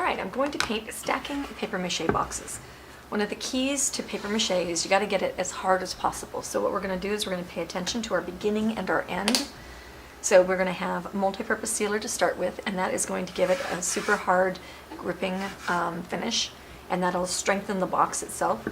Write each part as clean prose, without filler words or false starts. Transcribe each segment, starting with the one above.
Alright, I'm going to paint stacking paper mache boxes. One of the keys to paper mache is you got to get it as hard as possible. So what we're going to do is we're going to pay attention to our beginning and our end. So we're going to have multi-purpose sealer to start with, and that is going to give it a super hard gripping finish, and that'll strengthen the box itself.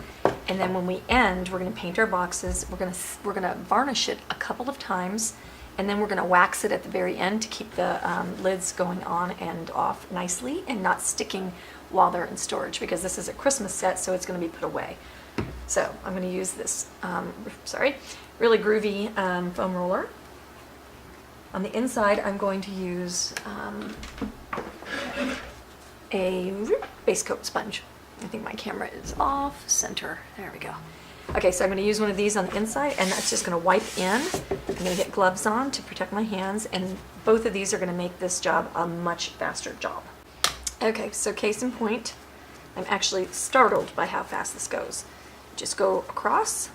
And then when we end, we're going to paint our boxes. We're going to varnish it a couple of times, and then we're going to wax it at the very end to keep the lids going on and off nicely and not sticking while they're in storage, because this is a Christmas set, so it's going to be put away. So I'm going to use this really groovy foam roller. On the inside, I'm going to use a base coat sponge. I think my camera is off center. There we go. Okay, so I'm going to use one of these on the inside, and that's just going to wipe in. I'm going to get gloves on to protect my hands, and both of these are going to make this job a much faster job. Okay, so case in point, I'm actually startled by how fast this goes. Just go across.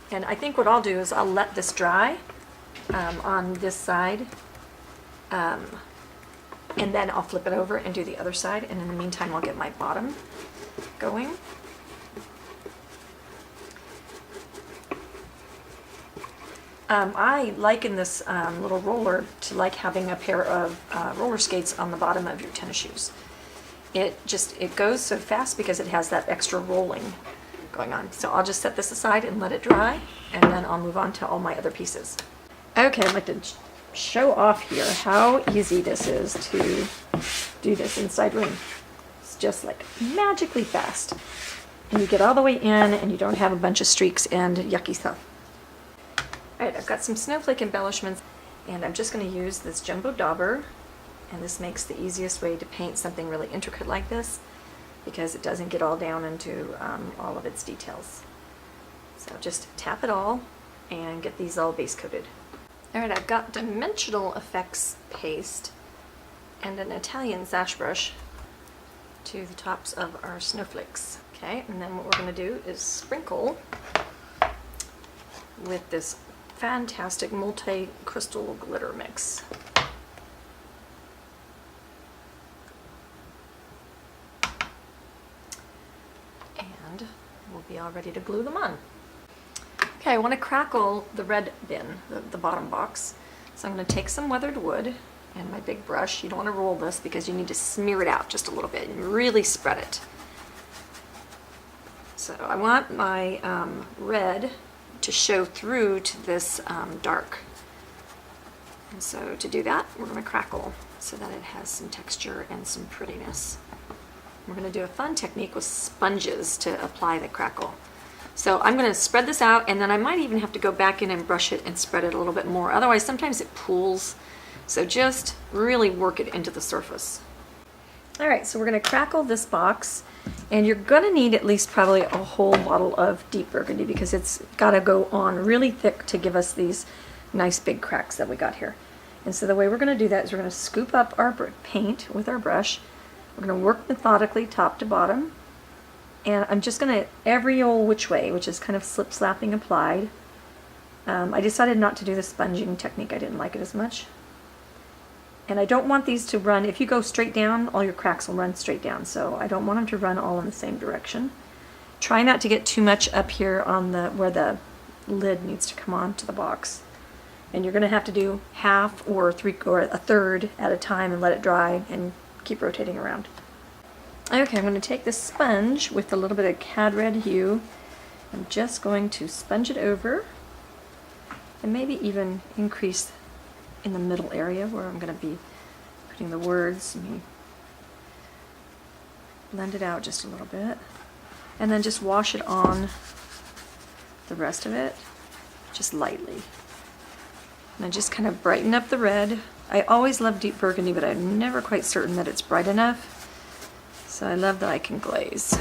And I think what I'll do is I'll let this dry on this side, and then I'll flip it over and do the other side, and in the meantime I'll get my bottom going. I liken this little roller to like having a pair of roller skates on the bottom of your tennis shoes. It goes so fast because it has that extra rolling going on. So I'll just set this aside and let it dry, and then I'll move on to all my other pieces. Okay, I'd like to show off here how easy this is to do this inside ring. It's just like magically fast. And you get all the way in and you don't have a bunch of streaks and yucky stuff. Alright, I've got some snowflake embellishments, and I'm just going to use this jumbo dauber, and this makes the easiest way to paint something really intricate like this, because it doesn't get all down into all of its details. So just tap it all and get these all base coated. Alright, I've got dimensional effects paste and an Italian sash brush to the tops of our snowflakes. Okay, and then what we're going to do is sprinkle with this fantastic multi-crystal glitter mix. And we'll be all ready to glue them on. Okay, I want to crackle the red bin, the bottom box. So I'm going to take some weathered wood and my big brush. You don't want to roll this because you need to smear it out just a little bit and really spread it. So I want my red to show through to this dark. And so to do that, we're going to crackle so that it has some texture and some prettiness. We're going to do a fun technique with sponges to apply the crackle. So I'm going to spread this out, and then I might even have to go back in and brush it and spread it a little bit more. Otherwise, sometimes it pools. So just really work it into the surface. All right, so we're going to crackle this box, and you're going to need at least probably a whole bottle of deep burgundy, because it's got to go on really thick to give us these nice big cracks that we got here. And so the way we're going to do that is we're going to scoop up our paint with our brush. We're going to work methodically top to bottom, and I'm just going to every old which way, which is kind of slip-slapping applied. I decided not to do the sponging technique. I didn't like it as much. And I don't want these to run, if you go straight down, all your cracks will run straight down, so I don't want them to run all in the same direction. Try not to get too much up here on where the lid needs to come on to the box. And you're going to have to do half or a third at a time and let it dry and keep rotating around. Okay, I'm going to take this sponge with a little bit of cad red hue. I'm just going to sponge it over and maybe even increase in the middle area where I'm going to be putting the words. Blend it out just a little bit, and then just wash it on the rest of it just lightly. And I just kind of brighten up the red. I always love deep burgundy, but I'm never quite certain that it's bright enough, so I love that I can glaze.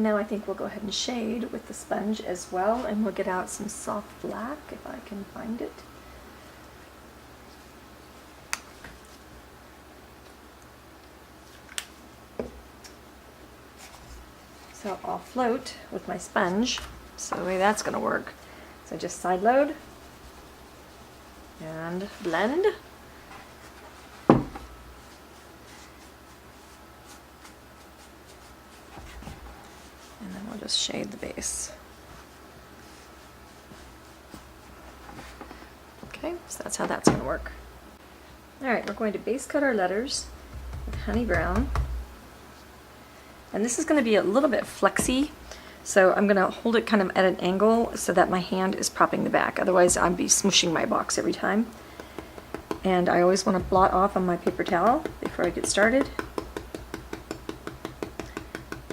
And now I think we'll go ahead and shade with the sponge as well, and we'll get out some soft black if I can find it. So I'll float with my sponge, so the way that's going to work. So just side load and blend. And then we'll just shade the base. Okay, so that's how that's going to work. Alright, we're going to base coat our letters with honey brown. And this is going to be a little bit flexy, so I'm going to hold it kind of at an angle so that my hand is propping the back. Otherwise, I'd be smooshing my box every time. And I always want to blot off on my paper towel before I get started.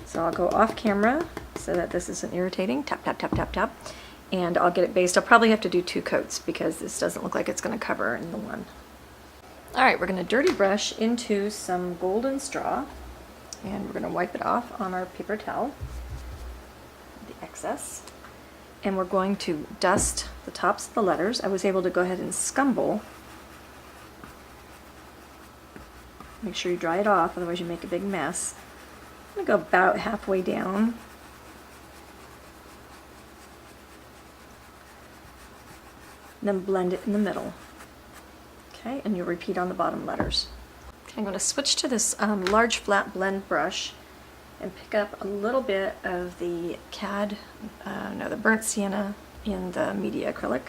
So I'll go off camera so that this isn't irritating. Tap, tap, tap, tap, tap. And I'll get it based. I'll probably have to do 2 coats because this doesn't look like it's going to cover in the one. Alright, we're going to dirty brush into some golden straw. And we're going to wipe it off on our paper towel, the excess. And we're going to dust the tops of the letters. I was able to go ahead and scumble. Make sure you dry it off, otherwise you make a big mess. I'm going to go about halfway down. And then blend it in the middle. Okay, and you'll repeat on the bottom letters. I'm going to switch to this large flat blend brush and pick up a little bit of the the burnt sienna in the media acrylic.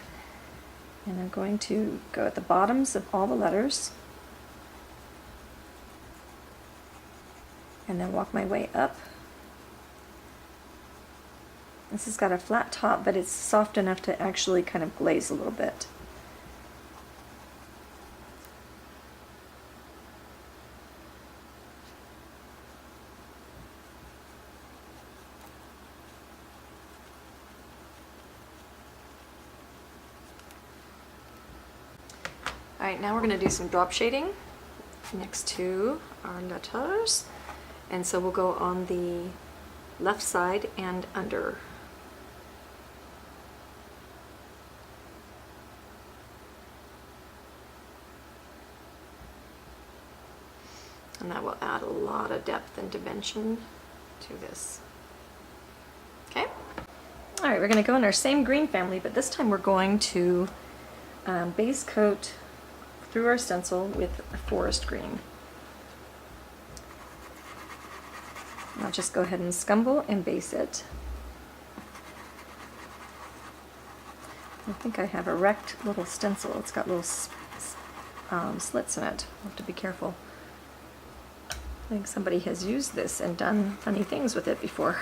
And I'm going to go at the bottoms of all the letters and then walk my way up. This has got a flat top, but it's soft enough to actually kind of glaze a little bit. Alright, now we're going to do some drop shading next to our letters. And so we'll go on the left side and under. And that will add a lot of depth and dimension to this. Okay? Alright, we're going to go in our same green family, but this time we're going to base coat through our stencil with a forest green. And I'll just go ahead and scumble and base it. I think I have a wrecked little stencil. It's got little slits in it. I'll have to be careful. I think somebody has used this and done funny things with it before.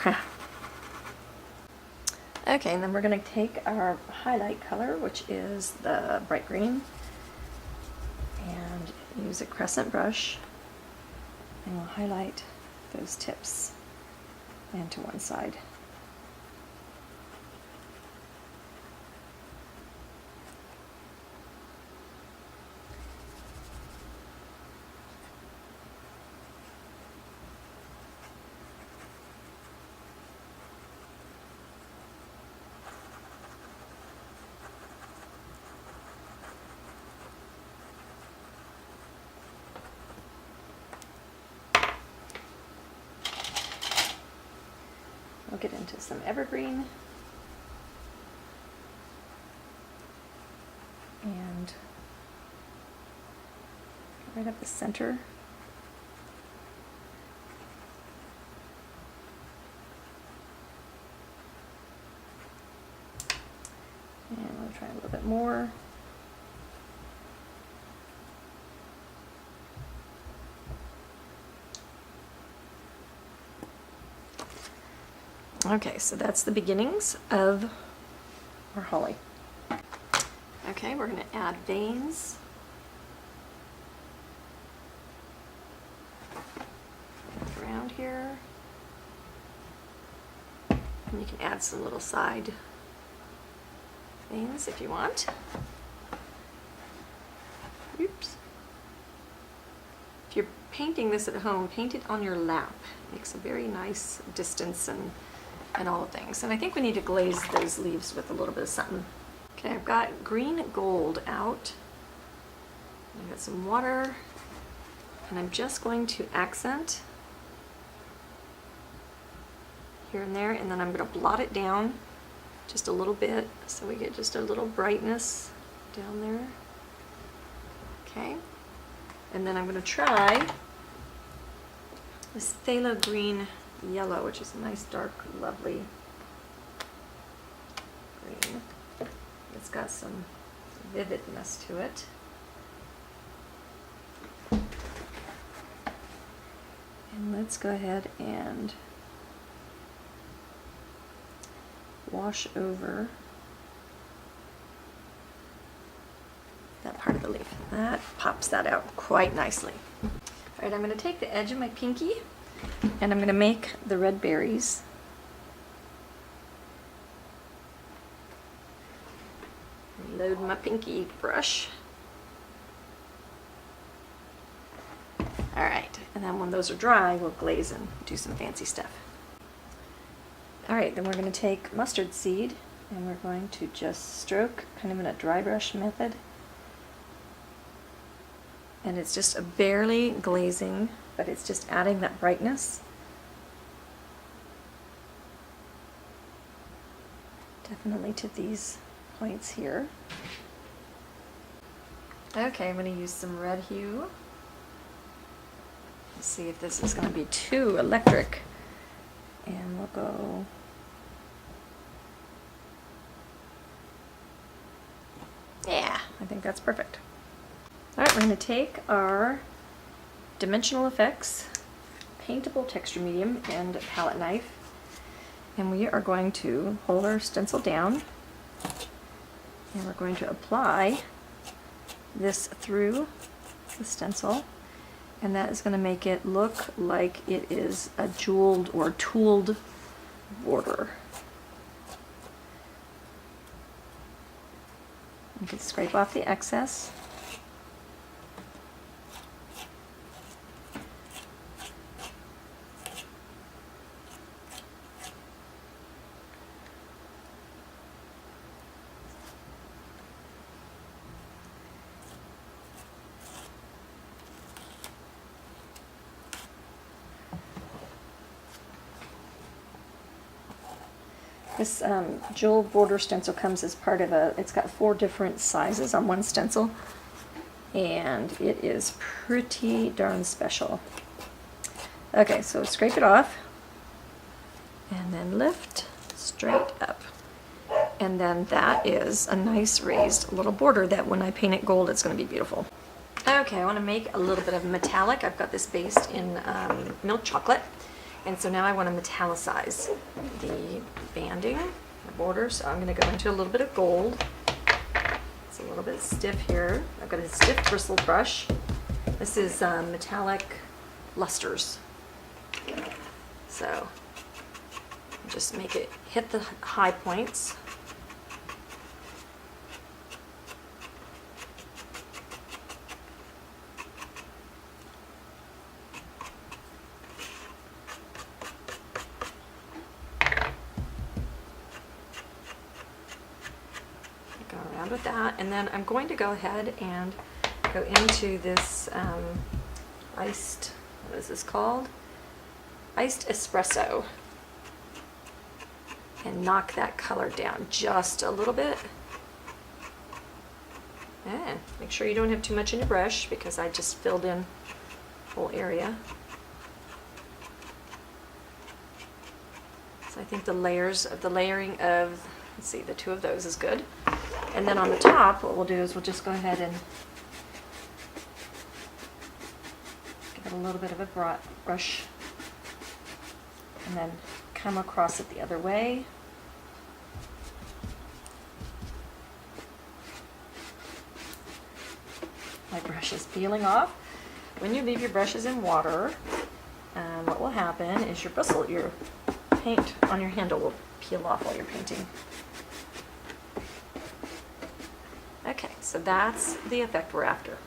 Okay, and then we're going to take our highlight color, which is the bright green, and use a crescent brush, and we'll highlight those tips and to one side. We'll get into some evergreen and right up the center. And we'll try a little bit more. Okay, so that's the beginnings of our holly. Okay, we're going to add veins. Around here. And you can add some little side veins if you want. Oops. If your painting this at home, paint it on your lap. Makes a very nice distance and all the things. And I think we need to glaze those leaves with a little bit of something. Okay, I've got green gold out. I've got some water, and I'm just going to accent here and there, and then I'm going to blot it down just a little bit so we get just a little brightness down there. Okay, and then I'm going to try this phthalo green yellow, which is a nice dark lovely green. It's got some vividness to it. And let's go ahead and wash over that part of the leaf. That pops that out quite nicely. All right, I'm going to take the edge of my pinky and I'm going to make the red berries. Load my pinky brush. All right, and then when those are dry, we'll glaze and do some fancy stuff. All right, then we're going to take mustard seed and we're going to just stroke kind of in a dry brush method. And it's just a barely glazing, but it's just adding that brightness. Definitely to these points here. Okay, I'm going to use some red hue. Let's see if this is going to be too electric. And we'll go yeah, I think that's perfect. All right, we're going to take our Dimensional Effects paintable texture medium and palette knife, and we are going to hold our stencil down, and we're going to apply this through the stencil, and that is going to make it look like it is a jeweled or tooled border. You can scrape off the excess. This jewel border stencil comes as part of it's got 4 different sizes on one stencil, and it is pretty darn special. Okay, so scrape it off, and then lift straight up. And then that is a nice raised little border that when I paint it gold, it's going to be beautiful. Okay, I want to make a little bit of metallic. I've got this based in milk chocolate. And so now I want to metallicize the banding, the border, so I'm going to go into a little bit of gold. It's a little bit stiff here. I've got a stiff bristle brush. This is metallic lusters. So just make it hit the high points. With that, and then I'm going to go ahead and go into this iced, what is this called? Iced espresso, and knock that color down just a little bit. And make sure you don't have too much in your brush because I just filled in the whole area. So I think the layering of, let's see, the 2 of those is good. And then on the top, what we'll do is we'll just go ahead and give it a little bit of a brush, and then come across it the other way. My brush is peeling off. When you leave your brushes in water, what will happen is your paint on your handle will peel off while you're painting. Okay, so that's the effect we're after.